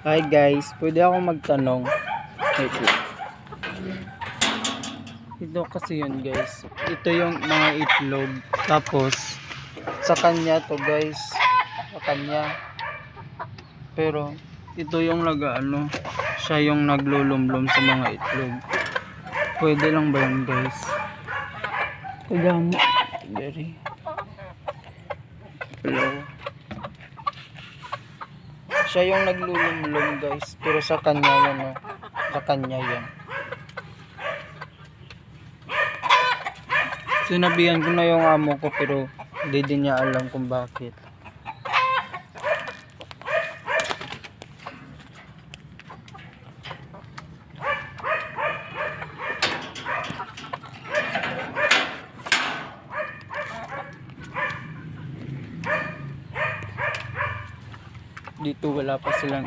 Hi guys, pwede ako magtanong? Wait lang. Ito kasi yun guys. Ito yung mga itlog. Tapos, sa kanya to guys. Sa kanya. Pero, ito yung nag-ano. Siya yung naglulumlum sa mga itlog. Pwede lang ba yun guys? Kagamo. Very. Hello. Siya yung naglulumlum guys. Pero sa kanya yan oh. Sa kanya yan. Sinabihan ko na yung amo ko pero hindi din niya alam kung bakit. Dito wala pa silang